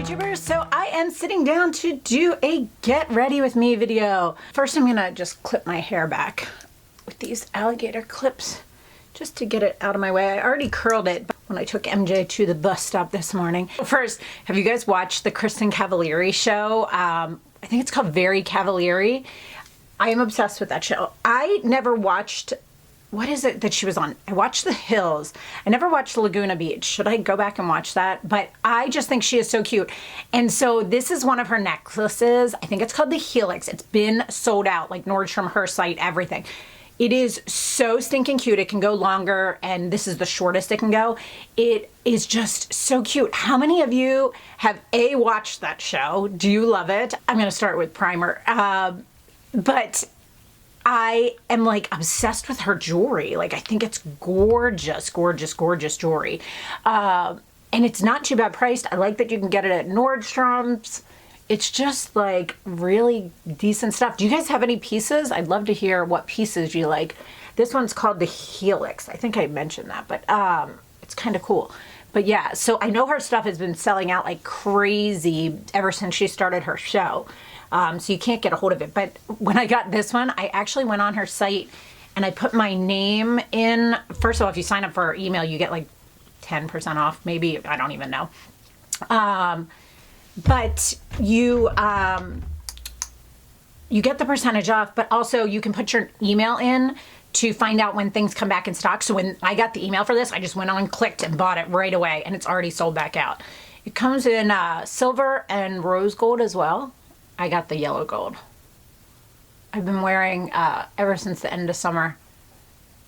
YouTubers, so I am sitting down to do a get ready with me video. First I'm gonna just clip my hair back with these alligator clips just to get it out of my way. I already curled it when I took MJ to the bus stop this morning. First, have you guys watched the Kristen Cavallari show? I think it's called Very Cavallari. I am obsessed with that show. I never watched, what is it that she was on? I watched The Hills. I never watched Laguna Beach. Should I go back and watch that? But I just think she is so cute. And so this is one of her necklaces. I think it's called the Helix. It's been sold out, like Nordstrom, her site, everything. It is so stinking cute. It can go longer, and this is the shortest it can go. It is just so cute. How many of you have watched that show? Do you love it? I'm gonna start with primer. But I am like obsessed with her jewelry. Like, I think it's gorgeous, gorgeous, gorgeous jewelry. And it's not too bad priced. I like that you can get it at Nordstrom's. It's just like really decent stuff. Do you guys have any pieces? I'd love to hear what pieces you like. This one's called the Helix. I think I mentioned that, but it's kind of cool. But yeah, so I know her stuff has been selling out like crazy ever since she started her show. So you can't get a hold of it. But when I got this one, I actually went on her site and I put my name in. First of all, if you sign up for her email, you get like 10% off, maybe, I don't even know. But you get the percentage off, but also you can put your email in to find out when things come back in stock. So when I got the email for this, I just went on, clicked, and bought it right away, and it's already sold back out. It comes in silver and rose gold as well. I got the yellow gold. I've been wearing, ever since the end of summer,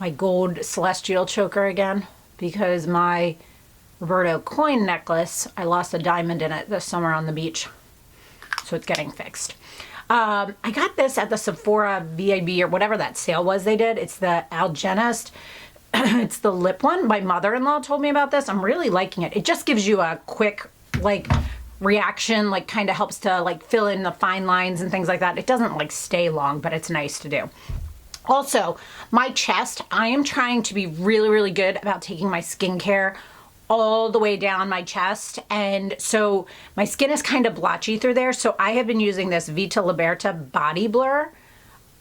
my gold celestial choker again, because my Roberto coin necklace, I lost a diamond in it this summer on the beach. So it's getting fixed. I got this at the Sephora VIB or whatever that sale was they did. It's the Algenist. It's the lip one. My mother-in-law told me about this. I'm really liking it. It just gives you a quick, like, reaction, like kind of helps to like fill in the fine lines and things like that. It doesn't like stay long, but it's nice to do. Also, my chest, I am trying to be really, really good about taking my skincare all the way down my chest, and so my skin is kind of blotchy through there, so I have been using this Vita Liberta body blur.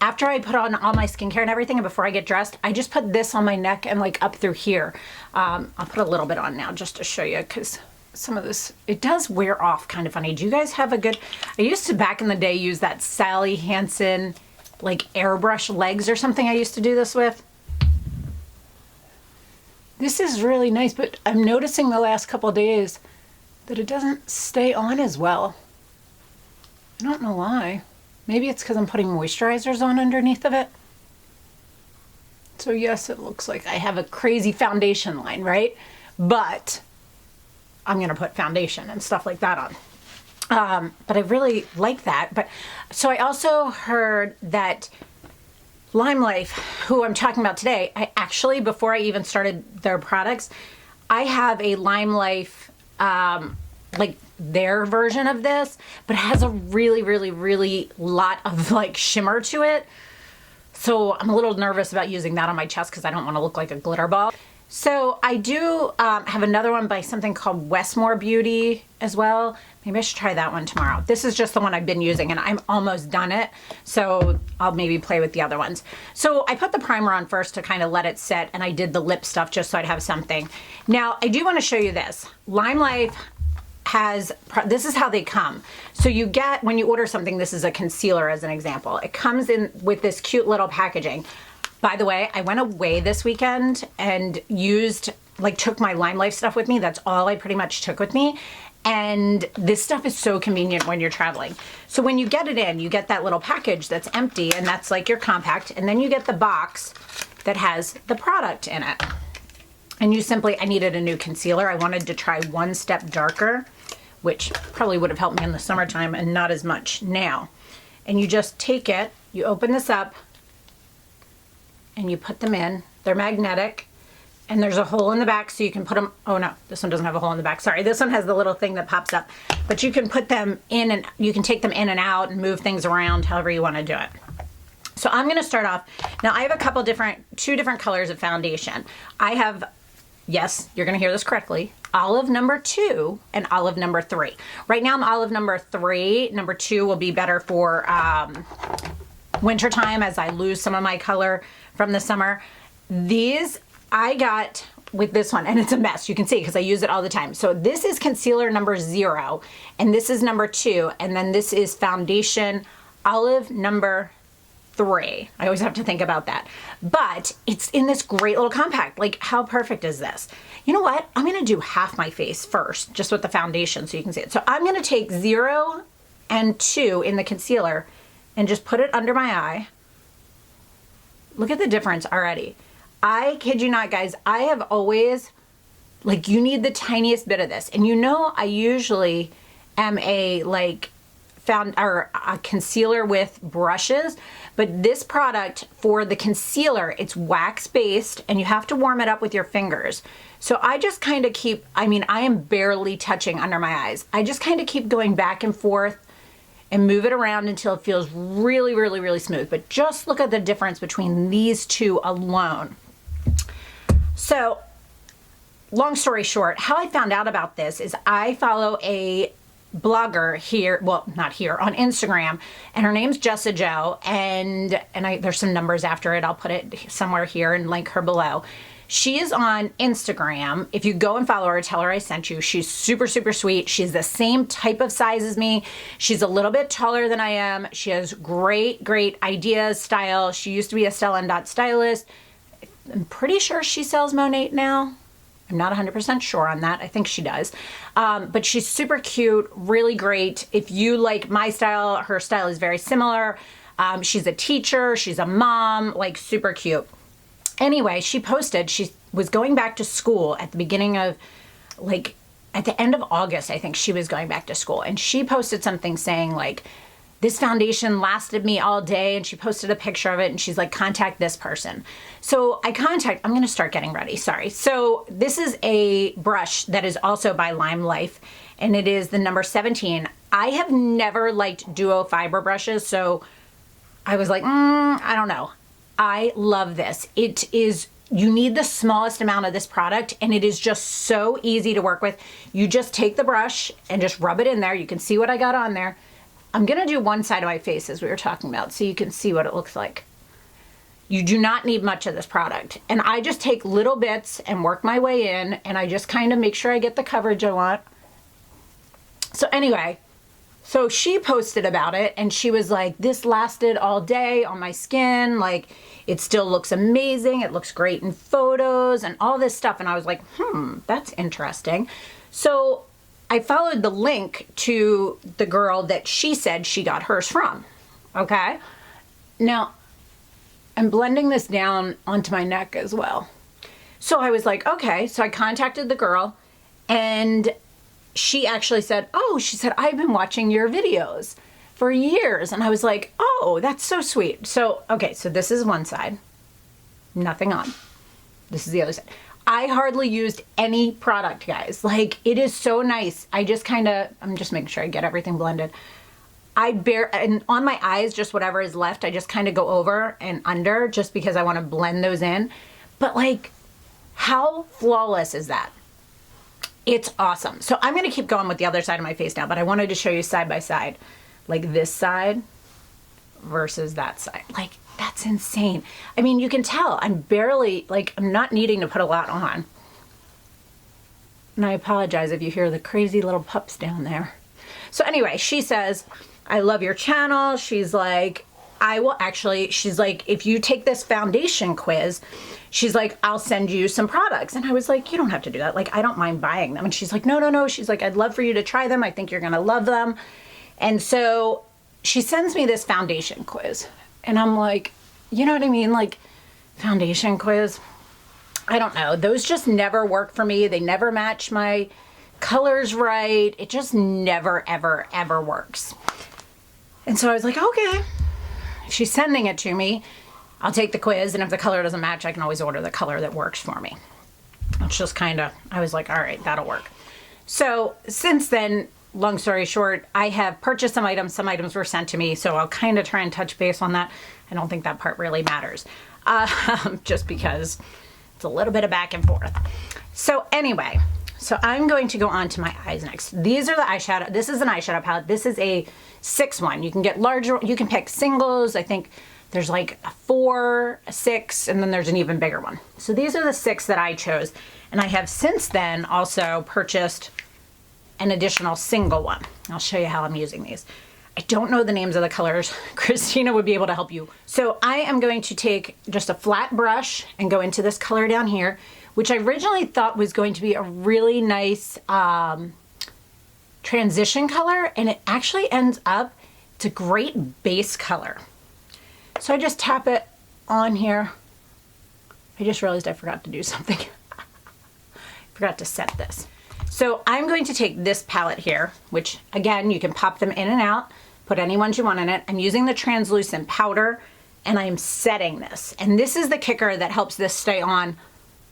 After I put on all my skincare and everything and before I get dressed, I just put this on my neck and like up through here. I'll put a little bit on now just to show you, because some of this, it does wear off kind of funny. Do you guys have a good, I used to back in the day use that Sally Hansen like airbrush legs or something I used to do this with. This is really nice, but I'm noticing the last couple of days that it doesn't stay on as well. I don't know why. Maybe it's because I'm putting moisturizers on underneath of it. So yes, it looks like I have a crazy foundation line, right? But I'm gonna put foundation and stuff like that on. But I really like that. But so I also heard that Lime Life, who I'm talking about today, I actually, before I even started their products, I have a Lime Life, like their version of this, but it has a really, really, really lot of like shimmer to it. So I'm a little nervous about using that on my chest because I don't want to look like a glitter ball. So I do have another one by something called Westmore Beauty as well. Maybe I should try that one tomorrow. This is just the one I've been using and I'm almost done it. So I'll maybe play with the other ones. So I put the primer on first to kind of let it set, and I did the lip stuff just so I'd have something. Now I do want to show you this. Lime Life has, this is how they come. So you get, when you order something, this is a concealer as an example. It comes in with this cute little packaging. By the way, I went away this weekend and took my Lime Life stuff with me. That's all I pretty much took with me. And this stuff is so convenient when you're traveling. So when you get it in, you get that little package that's empty, and that's like your compact. And then you get the box that has the product in it. And you simply, I needed a new concealer. I wanted to try one step darker, which probably would have helped me in the summertime and not as much now. And you just take it, you open this up, and you put them in. They're magnetic, and there's a hole in the back so you can put them, oh no, this one doesn't have a hole in the back, sorry. This one has the little thing that pops up, but you can put them in and you can take them in and out and move things around however you want to do it. So I'm gonna start off, now I have a couple different, two different colors of foundation. I have yes, you're going to hear this correctly, olive number 2 and olive number 3. Right now I'm olive number 3. Number 2 will be better for winter time as I lose some of my color from the summer. These I got with this one, and it's a mess. You can see because I use it all the time. So this is concealer number 0, and this is number 2, and then this is foundation olive number 3. I always have to think about that. But it's in this great little compact. Like, how perfect is this? You know what? I'm going to do half my face first, just with the foundation so you can see it. So I'm going to take 0 and 2 in the concealer and just put it under my eye. Look at the difference already. I kid you not, guys. I have always, like, you need the tiniest bit of this. And you know, I usually am a, like, a concealer with brushes, but this product for the concealer, it's wax based and you have to warm it up with your fingers. So I just kind of keep, I mean, I am barely touching under my eyes. I just kind of keep going back and forth and move it around until it feels really, really, really smooth. But just look at the difference between these two alone. So long story short, how I found out about this is I follow a blogger here, well, not here, on Instagram, and her name's Jessa Jo, and there's some numbers after it. I'll put it somewhere here and link her below. She is on Instagram. If you go and follow her, tell her I sent you. She's super, super sweet. She's the same type of size as me. She's a little bit taller than I am. She has great, great ideas, style. She used to be a Stella & Dot stylist. I'm pretty sure she sells Monat now. I'm not 100% sure on that. I think she does. But she's super cute, really great. If you like my style, her style is very similar. She's a teacher, she's a mom, like super cute. Anyway, she posted, she was going back to school at the beginning of, like, at the end of August, I think she was going back to school. And she posted something saying, like, this foundation lasted me all day, and she posted a picture of it, and she's like, contact this person. So I'm going to start getting ready, sorry. So this is a brush that is also by Lime Life, and it is the number 17. I have never liked duo fiber brushes, so I was like, I don't know. I love this. It is, you need the smallest amount of this product, and it is just so easy to work with. You just take the brush and just rub it in there. You can see what I got on there. I'm gonna do one side of my face as we were talking about so you can see what it looks like. You do not need much of this product. And I just take little bits and work my way in, and I just kind of make sure I get the coverage I want. So anyway, so she posted about it and she was like, this lasted all day on my skin. Like, it still looks amazing. It looks great in photos and all this stuff. And I was like, that's interesting. So I followed the link to the girl that she said she got hers from, okay? Now, I'm blending this down onto my neck as well. So I was like, okay. So I contacted the girl, and she actually said, she said, I've been watching your videos for years. And I was like, oh, that's so sweet. So, okay, so this is one side, nothing on. This is the other side. I hardly used any product, guys. Like, it is so nice. I just I'm just making sure I get everything blended. And on my eyes, just whatever is left, I just kind of go over and under just because I want to blend those in. But like, how flawless is that? It's awesome. So I'm going to keep going with the other side of my face now, but I wanted to show you side by side, like this side versus that side. Like, that's insane. I mean, you can tell I'm barely, like, I'm not needing to put a lot on. And I apologize if you hear the crazy little pups down there. So anyway, she says, I love your channel. She's like, she's like, if you take this foundation quiz, she's like, I'll send you some products. And I was like, you don't have to do that. Like, I don't mind buying them. And she's like, no. She's like, I'd love for you to try them. I think you're going to love them. And so she sends me this foundation quiz. And I'm like, you know what I mean? Like, foundation quiz. I don't know. Those just never work for me. They never match my colors right. It just never, ever, ever works. And so I was like, okay, if she's sending it to me, I'll take the quiz. And if the color doesn't match, I can always order the color that works for me. It's just kind of, I was like, all right, that'll work. So since then, long story short, I have purchased some items. Some items were sent to me. So I'll kind of try and touch base on that. I don't think that part really matters. Just because It's a little bit of back and forth. So anyway, so I'm going to go on to my eyes next. These are the eyeshadow. This is an eyeshadow palette. This is a 6 one. You can get larger, you can pick singles. I think there's like a 4, a 6, and then there's an even bigger one. So these are the 6 that I chose. And I have since then also purchased an additional single one. I'll show you how I'm using these. I don't know the names of the colors. Christina would be able to help you. So I am going to take just a flat brush and go into this color down here, which I originally thought was going to be a really nice transition color, and it actually ends up, it's a great base color. So I just tap it on here. I just realized I forgot to do something. Forgot to set this. So I'm going to take this palette here, which again, you can pop them in and out, put any ones you want in it. I'm using the translucent powder and I'm setting this. And this is the kicker that helps this stay on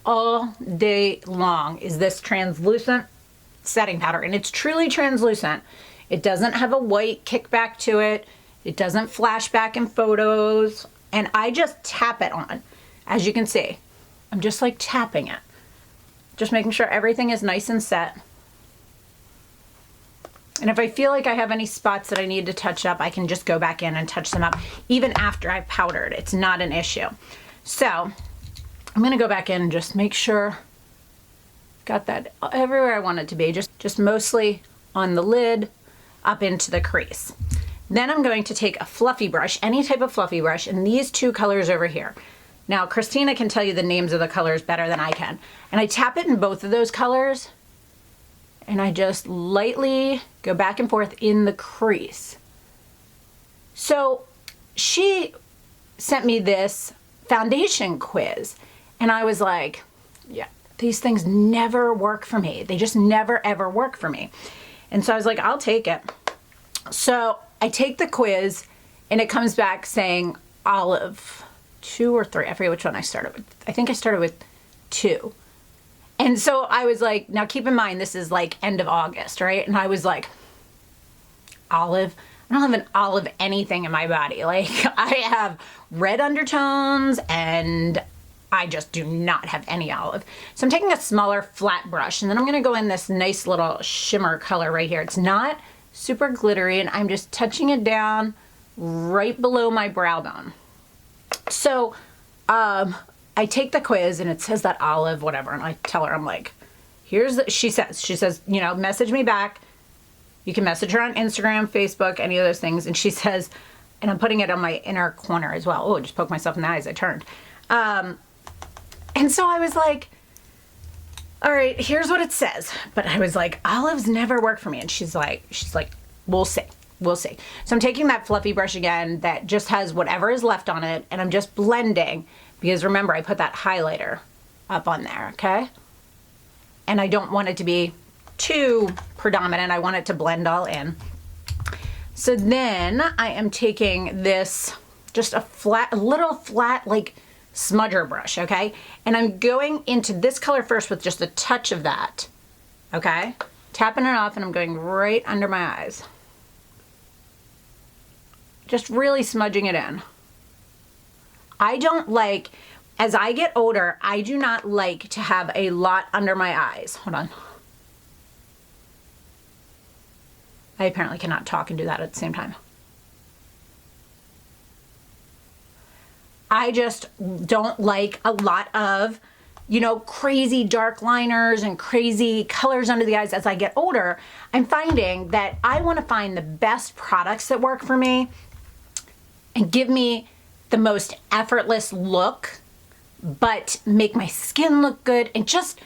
all day long, is this translucent setting powder. And it's truly translucent. It doesn't have a white kickback to it. It doesn't flash back in photos. And I just tap it on. As you can see, I'm just like tapping it. Just making sure everything is nice and set. And if I feel like I have any spots that I need to touch up, I can just go back in and touch them up even after I've powdered. It's not an issue. So I'm gonna go back in and just make sure got that everywhere I want it to be, just mostly on the lid up into the crease. Then I'm going to take a fluffy brush, any type of fluffy brush, and these 2 colors over here. Now, Christina can tell you the names of the colors better than I can. And I tap it in both of those colors, and I just lightly go back and forth in the crease. So she sent me this foundation quiz, and I was like, yeah, these things never work for me. They just never, ever work for me. And so I was like, I'll take it. So I take the quiz, and it comes back saying olive. 2 or 3, I forget which one I started with. I think I started with 2. And so I was like, now keep in mind, this is like end of August, right? And I was like, olive? I don't have an olive anything in my body. Like, I have red undertones and I just do not have any olive. So I'm taking a smaller flat brush, and then I'm gonna go in this nice little shimmer color right here. It's not super glittery, and I'm just touching it down right below my brow bone. So I take the quiz, and it says that olive, whatever, and I tell her, I'm like, here's the, she says, you know, message me back. You can message her on Instagram, Facebook, any of those things. And she says, and I'm putting it on my inner corner as well. Oh, I just poked myself in the eye as I turned. And so I was like, all right, here's what it says. But I was like, olives never work for me. And she's like, we'll see. We'll see. So I'm taking that fluffy brush again that just has whatever is left on it, and I'm just blending, because remember, I put that highlighter up on there, okay? And I don't want it to be too predominant. I want it to blend all in. So then I am taking this, just a little flat, like smudger brush, okay? And I'm going into this color first with just a touch of that, okay? Tapping it off, and I'm going right under my eyes. Just really smudging it in. I don't like, as I get older, I do not like to have a lot under my eyes. Hold on. I apparently cannot talk and do that at the same time. I just don't like a lot of, you know, crazy dark liners and crazy colors under the eyes. As I get older, I'm finding that I want to find the best products that work for me and give me the most effortless look, but make my skin look good and just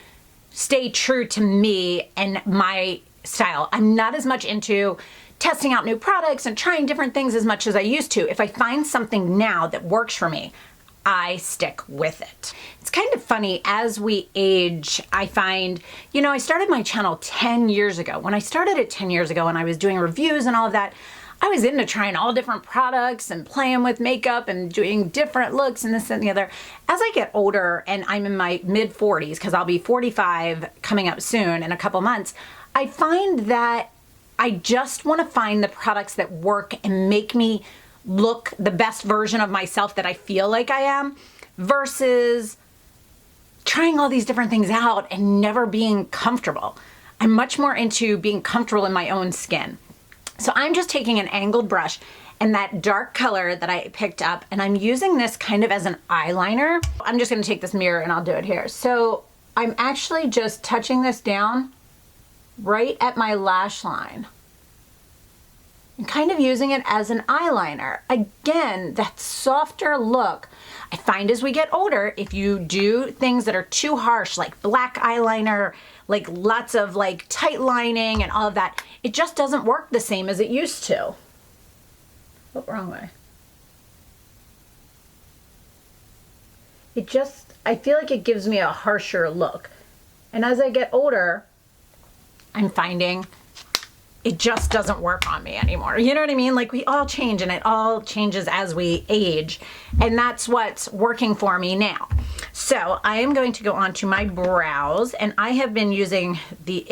stay true to me and my style. I'm not as much into testing out new products and trying different things as much as I used to. If I find something now that works for me, I stick with it. It's kind of funny, as we age, I find, you know, I started my channel 10 years ago. When I started it 10 years ago and I was doing reviews and all of that, I was into trying all different products and playing with makeup and doing different looks and this and the other. As I get older and I'm in my mid 40s, because I'll be 45 coming up soon in a couple months, I find that I just want to find the products that work and make me look the best version of myself that I feel like I am, versus trying all these different things out and never being comfortable. I'm much more into being comfortable in my own skin. So I'm just taking an angled brush and that dark color that I picked up, and I'm using this kind of as an eyeliner. I'm just gonna take this mirror and I'll do it here. So I'm actually just touching this down right at my lash line and kind of using it as an eyeliner. Again, that softer look. I find as we get older, if you do things that are too harsh, like black eyeliner, like lots of like tight lining and all of that, it just doesn't work the same as it used to. Oh, wrong way. It just, I feel like it gives me a harsher look. And as I get older, I'm finding it just doesn't work on me anymore. You know what I mean? Like, we all change, and it all changes as we age. And that's what's working for me now. So I am going to go on to my brows, and I have been using the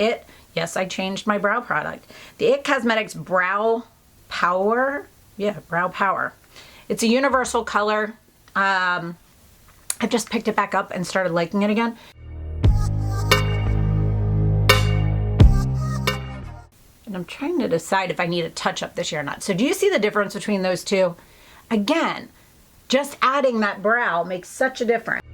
yes, I changed my brow product. The IT Cosmetics Brow Power. Yeah, Brow Power. It's a universal color. I've just picked it back up and started liking it again. And I'm trying to decide if I need a touch up this year or not. So do you see the difference between those two? Again, just adding that brow makes such a difference.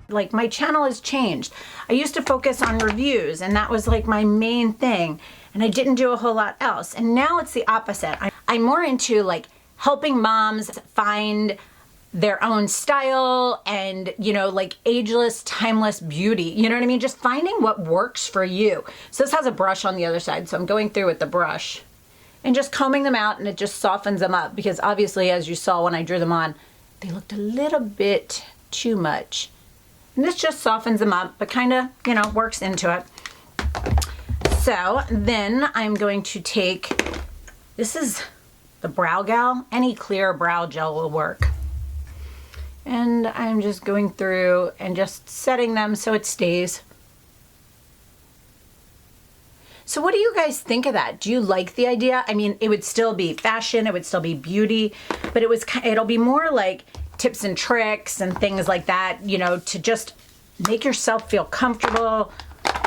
Like, my channel has changed. I used to focus on reviews, and that was like my main thing. And I didn't do a whole lot else. And now it's the opposite. I'm more into like helping moms find their own style and, you know, like ageless, timeless beauty. You know what I mean? Just finding what works for you. So this has a brush on the other side. So I'm going through with the brush and just combing them out, and it just softens them up, because obviously, as you saw when I drew them on, they looked a little bit too much. And this just softens them up, but kind of, you know, works into it. So then I'm going to take, this is the Brow Gal. Any clear brow gel will work. And I'm just going through and just setting them so it stays. So what do you guys think of that? Do you like the idea? I mean, it would still be fashion, it would still be beauty, but it'll be more like tips and tricks and things like that, you know, to just make yourself feel comfortable,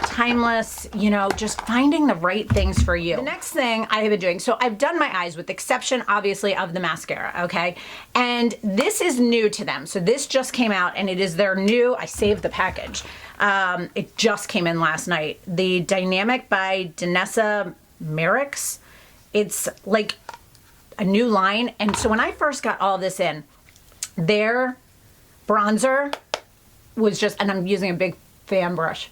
timeless, you know, just finding the right things for you. The next thing I have been doing, so I've done my eyes with the exception, obviously, of the mascara, okay? And this is new to them. So this just came out, and it is their new, I saved the package. It just came in last night. The Dynamic by Danessa Merrick's. It's like a new line. And so when I first got all this in, their bronzer was just, and I'm using a big fan brush,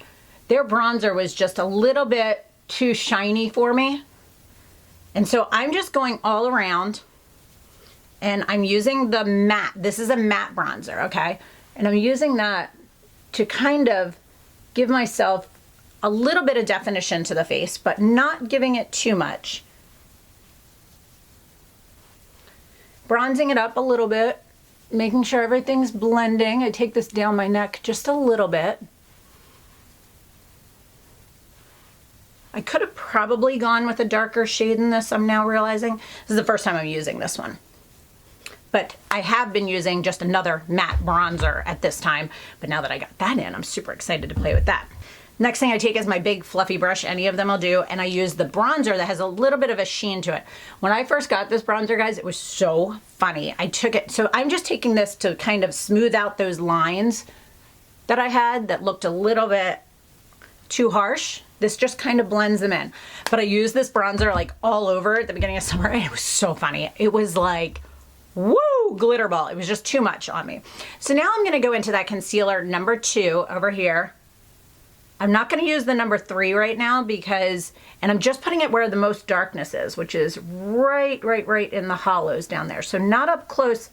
their bronzer was just a little bit too shiny for me. And so I'm just going all around, and I'm using the matte. This is a matte bronzer, okay? And I'm using that to kind of give myself a little bit of definition to the face, but not giving it too much. Bronzing it up a little bit, making sure everything's blending. I take this down my neck just a little bit. I could have probably gone with a darker shade in this, I'm now realizing. This is the first time I'm using this one. But I have been using just another matte bronzer at this time. But now that I got that in, I'm super excited to play with that. Next thing I take is my big fluffy brush. Any of them I'll do. And I use the bronzer that has a little bit of a sheen to it. When I first got this bronzer, guys, it was so funny. I took it, so I'm just taking this to kind of smooth out those lines that I had that looked a little bit too harsh. This just kind of blends them in. But I used this bronzer like all over at the beginning of summer, and it was so funny. It was like, woo, glitter ball. It was just too much on me. So now I'm gonna go into that concealer number 2 over here. I'm not gonna use the number 3 right now because, and I'm just putting it where the most darkness is, which is right in the hollows down there. So not up close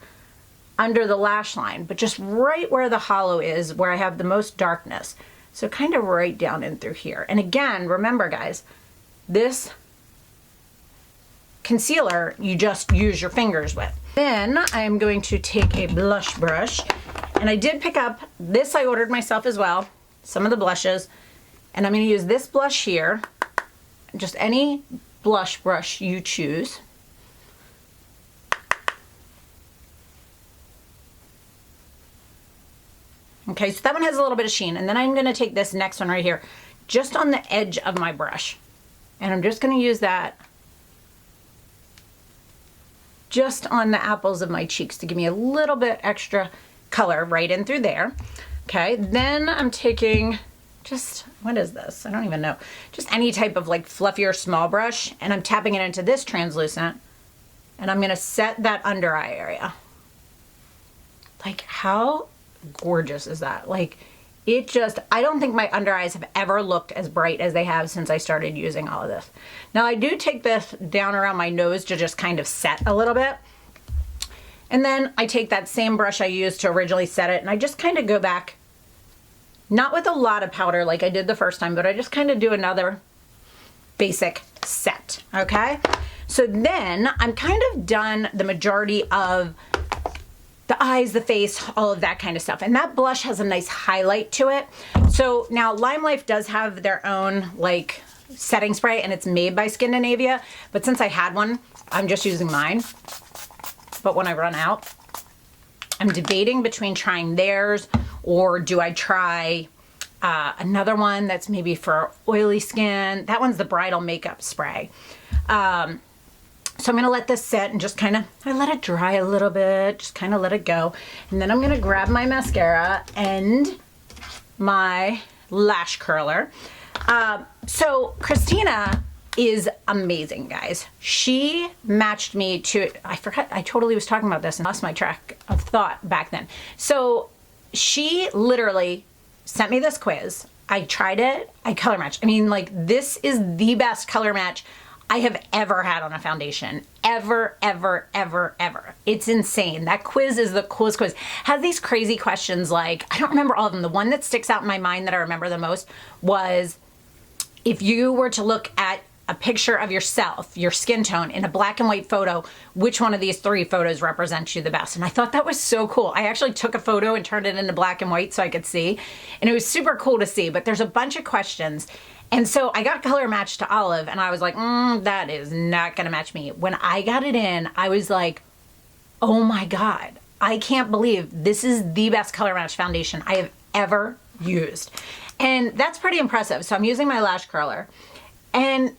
under the lash line, but just right where the hollow is, where I have the most darkness. So kind of right down in through here. And again, remember guys, this concealer, you just use your fingers with. Then I'm going to take a blush brush, and I did pick up this, I ordered myself as well, some of the blushes, and I'm going to use this blush here, just any blush brush you choose. Okay, so that one has a little bit of sheen. And then I'm gonna take this next one right here, just on the edge of my brush. And I'm just gonna use that just on the apples of my cheeks to give me a little bit extra color right in through there. Okay, then I'm taking just, what is this? I don't even know. Just any type of like fluffier small brush, and I'm tapping it into this translucent, and I'm gonna set that under eye area. Like, how gorgeous is that? Like, it just, I don't think my under eyes have ever looked as bright as they have since I started using all of this. Now I do take this down around my nose to just kind of set a little bit. And then I take that same brush I used to originally set it, and I just kind of go back, not with a lot of powder like I did the first time, but I just kind of do another basic set, okay? So then I'm kind of done the majority of the eyes, the face, all of that kind of stuff. And that blush has a nice highlight to it. So now Lime Life does have their own like setting spray, and it's made by Skindinavia. But since I had one, I'm just using mine. But when I run out, I'm debating between trying theirs, or do I try another one that's maybe for oily skin. That one's the bridal makeup spray. So I'm gonna let this sit and just kind of, I let it dry a little bit, just kind of let it go. And then I'm gonna grab my mascara and my lash curler. So Christina is amazing, guys. She matched me to, I forgot, I totally was talking about this and lost my track of thought back then. So she literally sent me this quiz. I tried it, I color matched. I mean, like, this is the best color match I have ever had on a foundation. Ever, ever, ever, ever. It's insane. That quiz is the coolest quiz. Has these crazy questions like, I don't remember all of them. The one that sticks out in my mind that I remember the most was, if you were to look at a picture of yourself, your skin tone, in a black and white photo, which one of these 3 photos represents you the best? And I thought that was so cool. I actually took a photo and turned it into black and white so I could see. And it was super cool to see, but there's a bunch of questions. And so I got color matched to Olive, and I was like, that is not gonna match me. When I got it in, I was like, oh my God, I can't believe this is the best color match foundation I have ever used. And that's pretty impressive. So I'm using my lash curler. And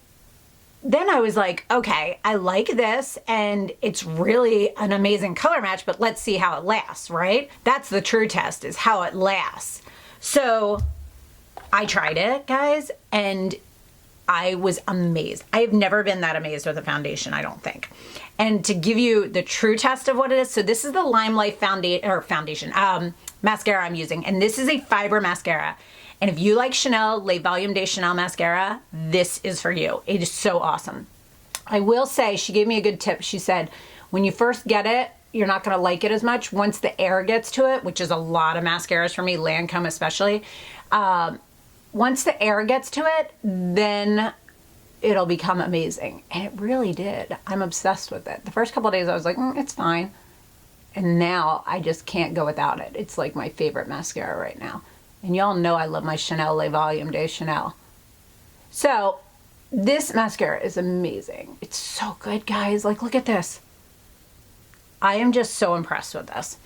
then I was like, okay, I like this, and it's really an amazing color match, but let's see how it lasts, right? That's the true test, is how it lasts. So I tried it, guys, and I was amazed. I have never been that amazed with a foundation, I don't think. And to give you the true test of what it is, so this is the Lime Life mascara I'm using, and this is a fiber mascara. And if you like Chanel Le Volume de Chanel mascara, this is for you. It is so awesome. I will say, she gave me a good tip. She said, when you first get it, you're not gonna like it as much. Once the air gets to it, which is a lot of mascaras for me, Lancome especially, once the air gets to it, then it'll become amazing. And it really did. I'm obsessed with it. The first couple of days I was like, it's fine. And now I just can't go without it. It's like my favorite mascara right now. And y'all know I love my Chanel Le Volume de Chanel. So this mascara is amazing. It's so good, guys. Like, look at this. I am just so impressed with this.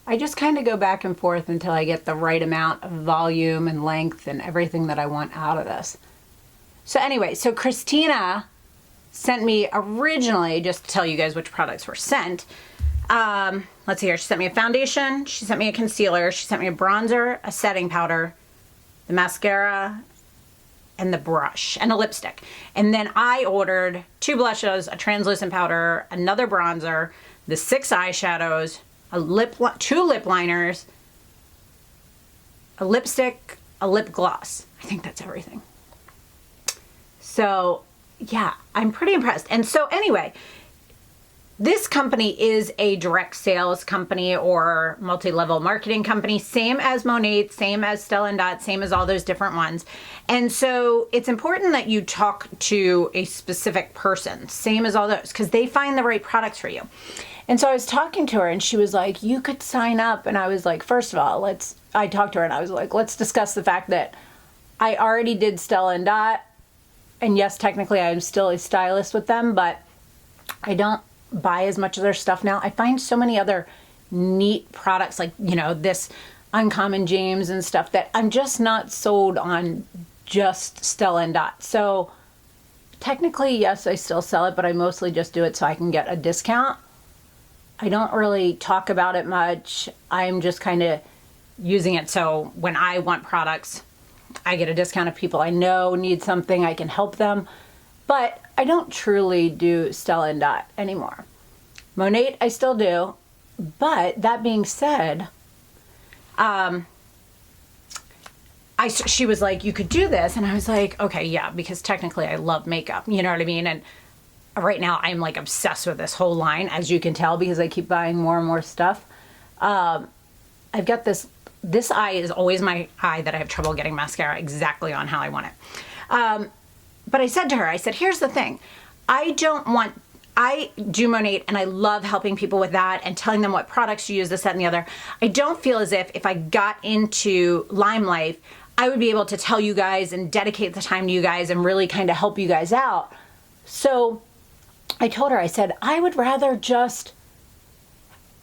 I just kind of go back and forth until I get the right amount of volume and length and everything that I want out of this. So anyway, so Christina sent me originally, just to tell you guys which products were sent, let's see here, she sent me a foundation, she sent me a concealer, she sent me a bronzer, a setting powder, the mascara, and the brush, and a lipstick. And then I ordered 2 blushes, a translucent powder, another bronzer, the 6 eyeshadows, 2 lip liners, a lipstick, a lip gloss. I think that's everything. So yeah, I'm pretty impressed. And so anyway, this company is a direct sales company or multi-level marketing company, same as Monat, same as Stella & Dot, same as all those different ones. And so it's important that you talk to a specific person, same as all those, because they find the right products for you. And so I was talking to her and she was like, you could sign up. And I was like, first of all, I talked to her and I was like, let's discuss the fact that I already did Stella & Dot. And yes, technically I'm still a stylist with them, but I don't buy as much of their stuff now. I find so many other neat products, like, you know, this Uncommon James and stuff that I'm just not sold on just Stella and Dot. So technically, yes, I still sell it, but I mostly just do it so I can get a discount. I don't really talk about it much. I'm just kind of using it so when I want products, I get a discount. If people I know need something, I can help them. But I don't truly do Stella and Dot anymore. Monate, I still do. But that being said, she was like, you could do this. And I was like, okay, yeah, because technically I love makeup. You know what I mean? And right now I'm like obsessed with this whole line, as you can tell, because I keep buying more and more stuff. I've got this eye is always my eye that I have trouble getting mascara exactly on how I want it. But I said to her, I said, here's the thing. I do Monate and I love helping people with that and telling them what products to use, this, that, and the other. I don't feel as if I got into Limelight, I would be able to tell you guys and dedicate the time to you guys and really kind of help you guys out. So I told her, I said, I would rather just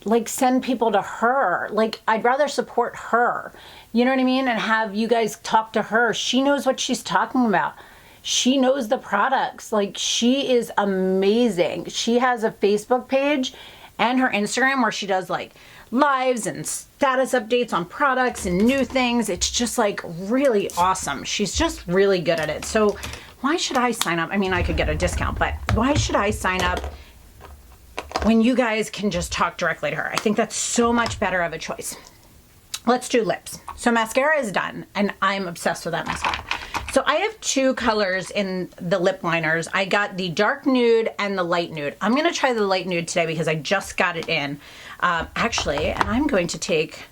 like send people to her. Like, I'd rather support her. You know what I mean? And have you guys talk to her. She knows what she's talking about. She knows the products. Like, she is amazing. She has a Facebook page and her Instagram where she does like lives and status updates on products and new things. It's just like really awesome. She's just really good at it. So why should I sign up? I mean, I could get a discount, but why should I sign up when you guys can just talk directly to her? I think that's so much better of a choice. Let's do lips. So mascara is done and I'm obsessed with that mascara. So I have two colors in the lip liners. I got the dark nude and the light nude. I'm gonna try the light nude today because I just got it in. Actually, and I'm going to take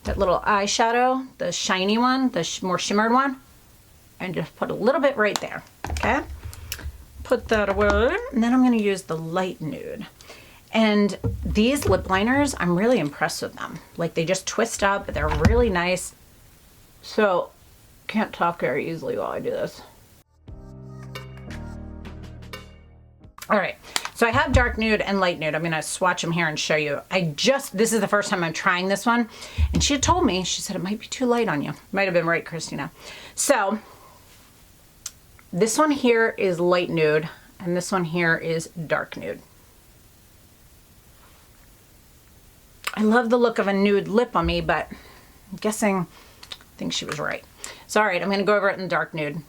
that little eyeshadow, the shiny one, the more shimmered one, and just put a little bit right there, okay? Put that away, and then I'm gonna use the light nude. And these lip liners, I'm really impressed with them. Like, they just twist up, they're really nice. So, can't talk very easily while I do this. All right, so I have dark nude and light nude. I'm gonna swatch them here and show you. This is the first time I'm trying this one. And she had told me, she said it might be too light on you. Might have been right, Christina. So, this one here is light nude, and this one here is dark nude. I love the look of a nude lip on me, but I'm guessing, I think she was right. So, all right, I'm gonna go over it in dark nude.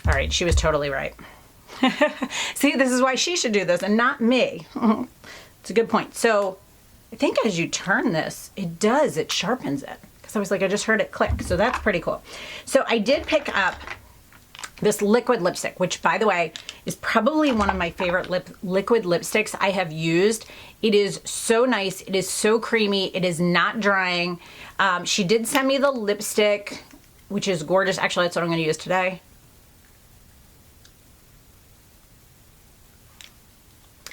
All right, she was totally right. See, this is why she should do this and not me. It's a good point. So I think as you turn this, it sharpens it. Because I was like, I just heard it click. So that's pretty cool. So I did pick up this liquid lipstick, which, by the way, is probably one of my favorite liquid lipsticks I have used. It is so nice. It is so creamy. It is not drying. She did send me the lipstick, which is gorgeous. Actually, that's what I'm going to use today.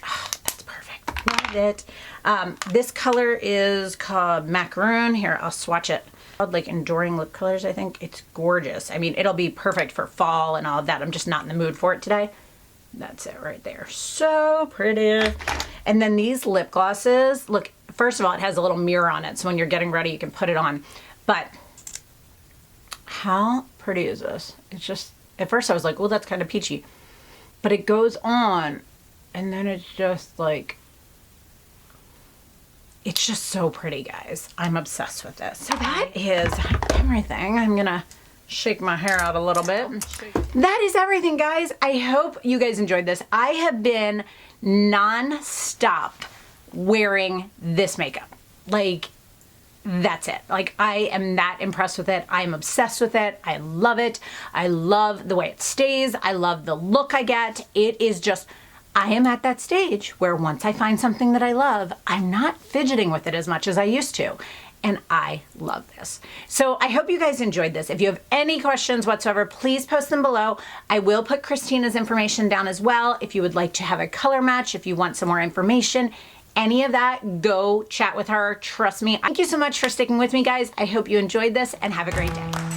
Oh, that's perfect. Love it. This color is called Macaroon. Here, I'll swatch it. Like Enduring Lip Colors, I think. It's gorgeous. I mean, it'll be perfect for fall and all of that. I'm just not in the mood for it today. That's it right there. So pretty. And then these lip glosses, look, first of all, it has a little mirror on it, so when you're getting ready, you can put it on. But how pretty is this? It's just, at first I was like, well, that's kind of peachy. But it goes on, and then it's just like, it's just so pretty, guys. I'm obsessed with this. So that is everything. I'm gonna shake my hair out a little bit. That is everything, guys. I hope you guys enjoyed this. I have been non-stop wearing this makeup. Like, that's it. Like, I am that impressed with it. I'm obsessed with it. I love it. I love the way it stays. I love the look I get. It is just, I am at that stage where once I find something that I love, I'm not fidgeting with it as much as I used to. And I love this. So I hope you guys enjoyed this. If you have any questions whatsoever, please post them below. I will put Christina's information down as well. If you would like to have a color match, if you want some more information, any of that, go chat with her. Trust me. Thank you so much for sticking with me, guys. I hope you enjoyed this and have a great day.